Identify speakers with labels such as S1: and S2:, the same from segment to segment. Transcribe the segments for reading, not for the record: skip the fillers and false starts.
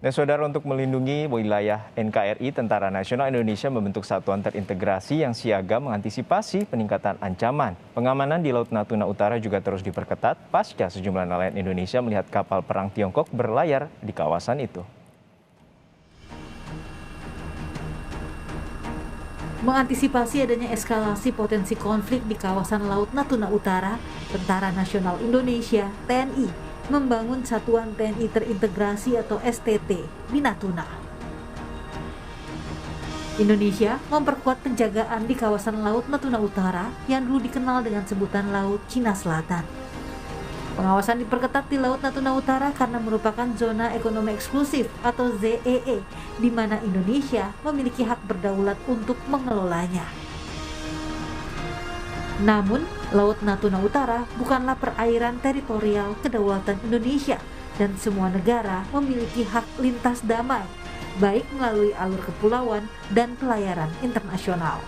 S1: Nah, saudara, untuk melindungi wilayah NKRI, Tentara Nasional Indonesia membentuk satuan terintegrasi yang siaga mengantisipasi peningkatan ancaman. Pengamanan di Laut Natuna Utara juga terus diperketat pasca sejumlah nelayan Indonesia melihat kapal perang Tiongkok berlayar di kawasan itu.
S2: Mengantisipasi adanya eskalasi potensi konflik di kawasan Laut Natuna Utara, Tentara Nasional Indonesia (TNI) membangun Satuan TNI Terintegrasi atau STT di Natuna. Indonesia memperkuat penjagaan di kawasan Laut Natuna Utara yang dulu dikenal dengan sebutan Laut Cina Selatan. Pengawasan diperketat di Laut Natuna Utara karena merupakan zona ekonomi eksklusif atau ZEE, di mana Indonesia memiliki hak berdaulat untuk mengelolanya. Namun, Laut Natuna Utara bukanlah perairan teritorial kedaulatan Indonesia dan semua negara memiliki hak lintas damai, baik melalui alur kepulauan dan pelayaran internasional.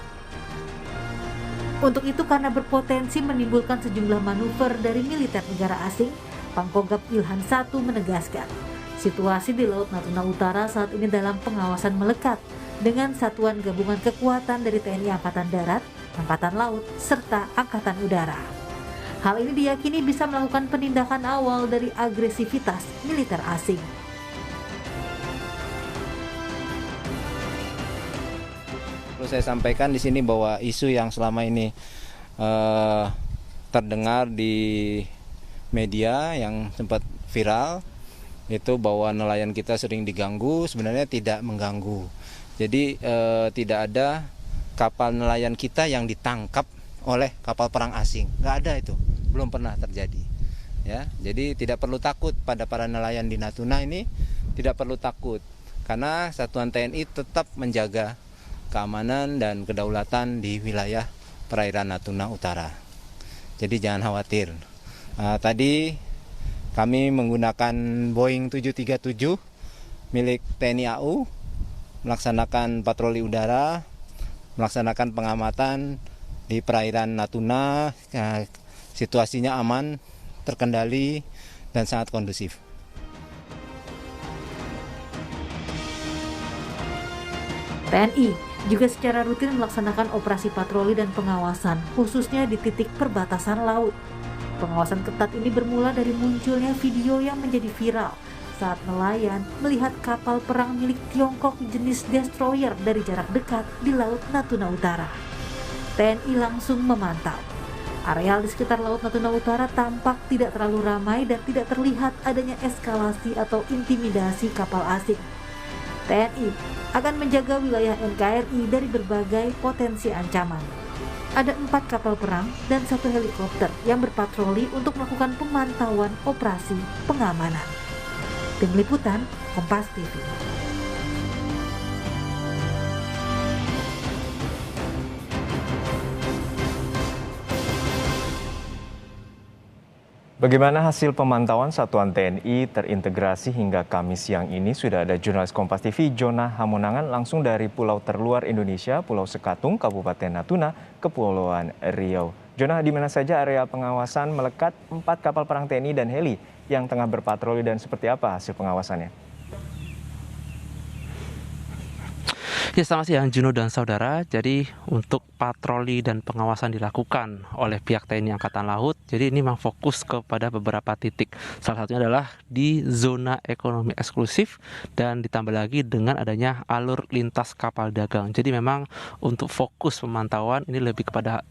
S2: Untuk itu, karena berpotensi menimbulkan sejumlah manuver dari militer negara asing, Pangkogap Ilhan I menegaskan, situasi di Laut Natuna Utara saat ini dalam pengawasan melekat dengan satuan gabungan kekuatan dari TNI Angkatan Darat, Angkatan Laut, serta Angkatan Udara. Hal ini diyakini bisa melakukan penindakan awal dari agresivitas militer asing.
S3: Perlu saya sampaikan di sini bahwa isu yang selama ini terdengar di media yang sempat viral itu bahwa nelayan kita sering diganggu, sebenarnya tidak mengganggu. Jadi tidak ada kapal nelayan kita yang ditangkap oleh kapal perang asing, nggak ada itu, belum pernah terjadi. Ya, jadi tidak perlu takut pada para nelayan di Natuna ini, tidak perlu takut karena Satuan TNI tetap menjaga keamanan dan kedaulatan di wilayah perairan Natuna Utara. Jadi jangan khawatir. Tadi kami menggunakan Boeing 737 milik TNI AU melaksanakan patroli udara, melaksanakan pengamatan di perairan Natuna. Situasinya aman, terkendali, dan sangat kondusif.
S2: TNI juga secara rutin melaksanakan operasi patroli dan pengawasan, khususnya di titik perbatasan laut. Pengawasan ketat ini bermula dari munculnya video yang menjadi viral saat nelayan melihat kapal perang milik Tiongkok jenis destroyer dari jarak dekat di Laut Natuna Utara. TNI langsung memantau. Areal di sekitar Laut Natuna Utara tampak tidak terlalu ramai dan tidak terlihat adanya eskalasi atau intimidasi kapal asing. TNI akan menjaga wilayah NKRI dari berbagai potensi ancaman. Ada 4 kapal perang dan 1 helikopter yang berpatroli untuk melakukan pemantauan operasi pengamanan. Tim Liputan, Kompas TV.
S1: Bagaimana hasil pemantauan Satuan TNI terintegrasi hingga Kamis siang ini? Sudah ada jurnalis Kompas TV Jona Hamonangan langsung dari pulau terluar Indonesia, Pulau Sekatung, Kabupaten Natuna, Kepulauan Riau. Jona, di mana saja area pengawasan melekat 4 kapal perang TNI dan heli yang tengah berpatroli dan seperti apa hasil pengawasannya?
S4: Ya, selamat siang Juno dan saudara. Jadi untuk patroli dan pengawasan dilakukan oleh pihak TNI Angkatan Laut. Jadi ini memang fokus kepada beberapa titik. Salah satunya adalah di zona ekonomi eksklusif dan ditambah lagi dengan adanya alur lintas kapal dagang. Jadi memang untuk fokus pemantauan ini lebih kepada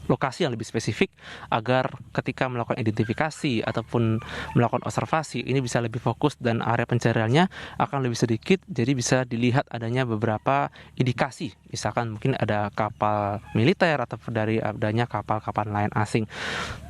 S4: lokasi yang lebih spesifik agar ketika melakukan identifikasi ataupun melakukan observasi ini bisa lebih fokus dan area pencariannya akan lebih sedikit, jadi bisa dilihat adanya beberapa indikasi, misalkan mungkin ada kapal militer ataupun dari adanya kapal-kapal nelayan asing.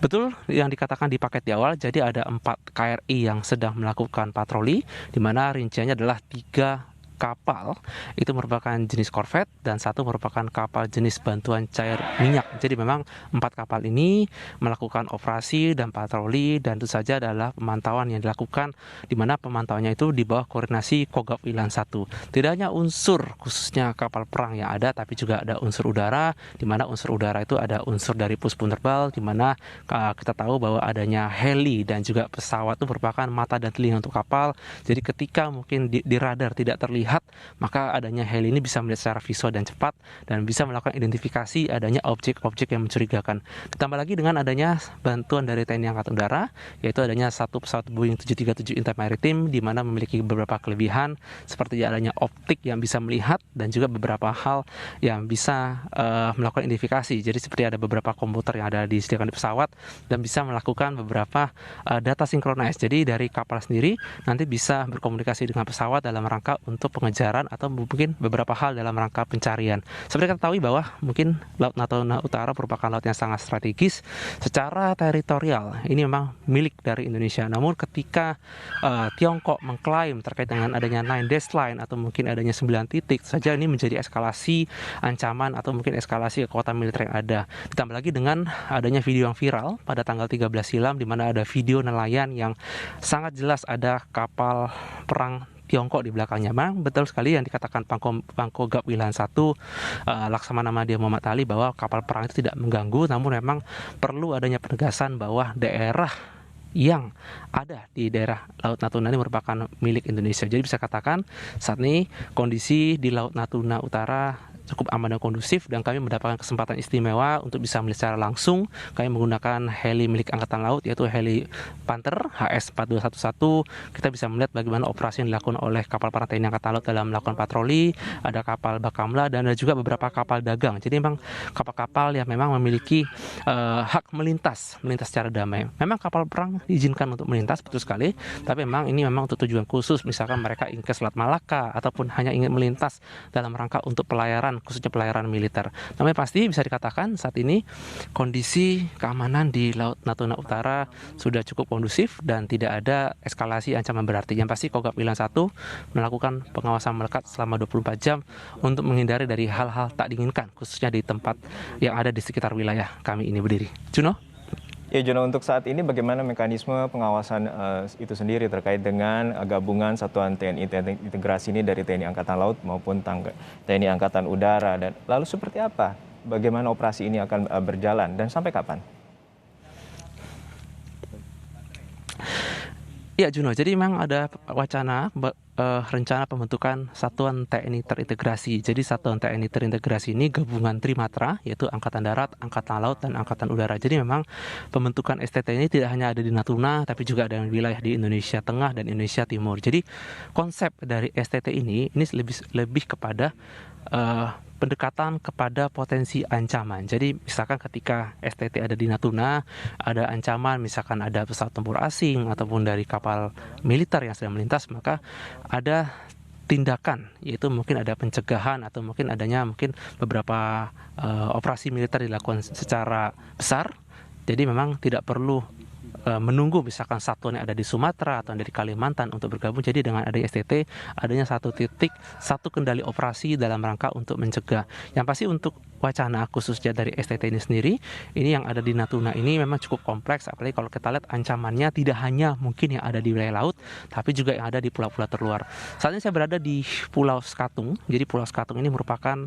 S4: Betul yang dikatakan di paket di awal, jadi ada 4 KRI yang sedang melakukan patroli, di mana rinciannya adalah 3 kapal itu merupakan jenis korvet dan satu merupakan kapal jenis bantuan cair minyak. Jadi memang 4 kapal ini melakukan operasi dan patroli, dan itu saja adalah pemantauan yang dilakukan, di mana pemantauannya itu di bawah koordinasi Kogab Wilhan 1. Tidak hanya unsur khususnya kapal perang yang ada, tapi juga ada unsur udara, di mana unsur udara itu ada unsur dari puspun terbal, di mana kita tahu bahwa adanya heli dan juga pesawat itu merupakan mata dan telinga untuk kapal. Jadi ketika mungkin di radar tidak terlihat, maka adanya heli ini bisa melihat secara visual dan cepat dan bisa melakukan identifikasi adanya objek-objek yang mencurigakan. Ditambah lagi dengan adanya bantuan dari TNI Angkatan Udara, yaitu adanya satu pesawat Boeing 737 Intermaritime, di mana memiliki beberapa kelebihan seperti adanya optik yang bisa melihat dan juga beberapa hal yang bisa melakukan identifikasi. Jadi seperti ada beberapa komputer yang ada disediakan di pesawat dan bisa melakukan beberapa data sinkronis. Jadi dari kapal sendiri nanti bisa berkomunikasi dengan pesawat dalam rangka untuk pengejaran atau mungkin beberapa hal dalam rangka pencarian. Seperti kita ketahui bahwa mungkin Laut Natuna Utara merupakan laut yang sangat strategis secara teritorial. Ini memang milik dari Indonesia. Namun ketika Tiongkok mengklaim terkait dengan adanya 9 dash line atau mungkin adanya 9 titik saja, ini menjadi eskalasi ancaman atau mungkin eskalasi kekuatan militer yang ada. Ditambah lagi dengan adanya video yang viral pada tanggal 13 silam, di mana ada video nelayan yang sangat jelas ada kapal perang Tiongkok di belakangnya. Memang betul sekali yang dikatakan Pangkogab Wilhan 1 Laksamana Madya Muhammad Ali bahwa kapal perang itu tidak mengganggu, namun memang perlu adanya penegasan bahwa daerah yang ada di daerah Laut Natuna ini merupakan milik Indonesia. Jadi bisa katakan saat ini kondisi di Laut Natuna Utara cukup aman dan kondusif, dan kami mendapatkan kesempatan istimewa untuk bisa melihat secara langsung. Kami menggunakan heli milik Angkatan Laut, yaitu heli Panther HS-4211. Kita bisa melihat bagaimana operasi yang dilakukan oleh kapal perang TNI Angkatan Laut dalam melakukan patroli. Ada kapal Bakamla dan ada juga beberapa kapal dagang. Jadi memang kapal-kapal yang memang memiliki hak melintas secara damai. Memang kapal perang diizinkan untuk melintas, betul sekali, tapi memang ini memang untuk tujuan khusus. Misalkan mereka ingin ke Selat Malaka ataupun hanya ingin melintas dalam rangka untuk pelayaran, khususnya pelayaran militer. Namun pasti bisa dikatakan saat ini kondisi keamanan di Laut Natuna Utara sudah cukup kondusif dan tidak ada eskalasi ancaman berarti. Yang pasti Kogab Wilhan 1 melakukan pengawasan melekat selama 24 jam untuk menghindari dari hal-hal tak diinginkan, khususnya di tempat yang ada di sekitar wilayah kami ini berdiri. Juno?
S1: Ya Jono, untuk saat ini bagaimana mekanisme pengawasan itu sendiri terkait dengan gabungan Satuan TNI Integrasi ini dari TNI Angkatan Laut maupun TNI Angkatan Udara, dan lalu seperti apa? Bagaimana operasi ini akan berjalan dan sampai kapan?
S4: Ya Juno, jadi memang ada wacana rencana pembentukan Satuan TNI Terintegrasi. Jadi Satuan TNI Terintegrasi ini gabungan Trimatra, yaitu Angkatan Darat, Angkatan Laut, dan Angkatan Udara. Jadi memang pembentukan STT ini tidak hanya ada di Natuna, tapi juga ada di wilayah di Indonesia Tengah dan Indonesia Timur. Jadi konsep dari STT ini lebih kepada pendekatan kepada potensi ancaman. Jadi misalkan ketika STT ada di Natuna, ada ancaman misalkan ada pesawat tempur asing ataupun dari kapal militer yang sedang melintas, maka ada tindakan, yaitu mungkin ada pencegahan atau mungkin adanya beberapa operasi militer dilakukan secara besar. Jadi memang tidak perlu menunggu misalkan satuan yang ada di Sumatera atau dari Kalimantan untuk bergabung. Jadi dengan adanya STT, adanya satu titik, satu kendali operasi dalam rangka untuk mencegah. Yang pasti untuk wacana khususnya dari STT ini sendiri, ini yang ada di Natuna ini memang cukup kompleks, apalagi kalau kita lihat ancamannya tidak hanya mungkin yang ada di wilayah laut, tapi juga yang ada di pulau-pulau terluar. Saat ini saya berada di Pulau Sekatung. Jadi Pulau Sekatung ini merupakan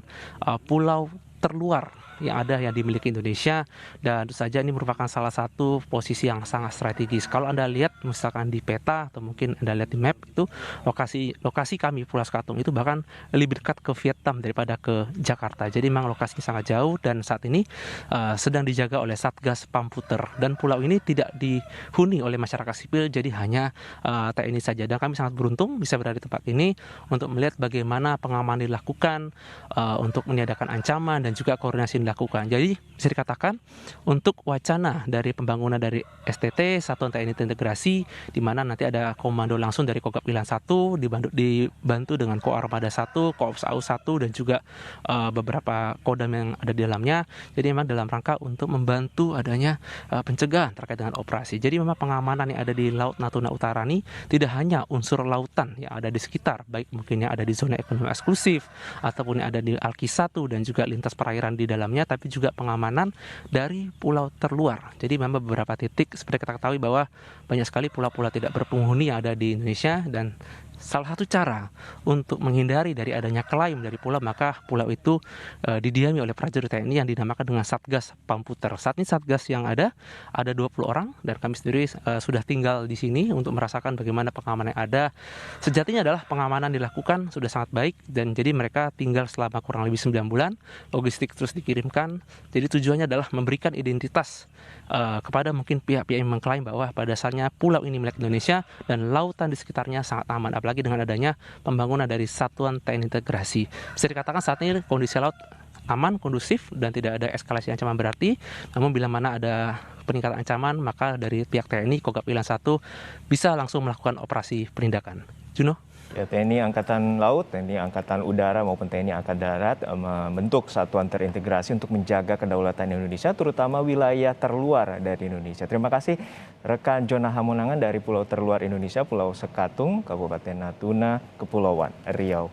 S4: pulau terluar yang dimiliki Indonesia, dan tentu saja ini merupakan salah satu posisi yang sangat strategis. Kalau Anda lihat misalkan di peta atau mungkin Anda lihat di map, itu lokasi kami Pulau Sekatung itu bahkan lebih dekat ke Vietnam daripada ke Jakarta. Jadi memang lokasinya sangat jauh, dan saat ini sedang dijaga oleh Satgas Pamputer, dan pulau ini tidak dihuni oleh masyarakat sipil, jadi hanya TNI saja. Dan kami sangat beruntung bisa berada di tempat ini untuk melihat bagaimana pengamanan dilakukan untuk meniadakan ancaman dan juga koordinasi dilakukan. Jadi bisa dikatakan untuk wacana dari pembangunan dari STT Satuan TNI Terintegrasi, di mana nanti ada komando langsung dari Kogab Wilayah 1 dibantu dengan Koarmada 1, Koops AU 1 dan juga beberapa kodam yang ada di dalamnya. Jadi memang dalam rangka untuk membantu adanya pencegahan terkait dengan operasi. Jadi memang pengamanan yang ada di Laut Natuna Utara ini tidak hanya unsur lautan yang ada di sekitar, baik mungkin yang ada di zona ekonomi eksklusif ataupun yang ada di Alki 1 dan juga lintas perairan di dalamnya, tapi juga pengamanan dari pulau terluar. Jadi memang beberapa titik seperti kita ketahui bahwa banyak sekali pulau-pulau tidak berpenghuni yang ada di Indonesia, dan salah satu cara untuk menghindari dari adanya klaim dari pulau, maka pulau itu didiami oleh prajurit TNI yang dinamakan dengan Satgas Pamputer. Saat ini Satgas yang ada 20 orang, dan kami sendiri sudah tinggal di sini untuk merasakan bagaimana pengamanan yang ada. Sejatinya adalah pengamanan dilakukan sudah sangat baik, dan jadi mereka tinggal selama kurang lebih 9 bulan, logistik terus dikirimkan. Jadi tujuannya adalah memberikan identitas kepada mungkin pihak-pihak yang mengklaim bahwa pada dasarnya pulau ini milik Indonesia dan lautan di sekitarnya sangat aman, apalagi dengan adanya pembangunan dari Satuan TNI Integrasi. Bisa dikatakan saat ini kondisi laut aman, kondusif, dan tidak ada eskalasi ancaman berarti. Namun bila mana ada peningkatan ancaman, maka dari pihak TNI Kogab Wilayah 1 bisa langsung melakukan operasi penindakan. Juno?
S1: Ya, TNI Angkatan Laut, TNI Angkatan Udara maupun TNI Angkatan Darat membentuk satuan terintegrasi untuk menjaga kedaulatan Indonesia, terutama wilayah terluar dari Indonesia. Terima kasih rekan Jona Hamonangan dari Pulau Terluar Indonesia, Pulau Sekatung, Kabupaten Natuna, Kepulauan Riau.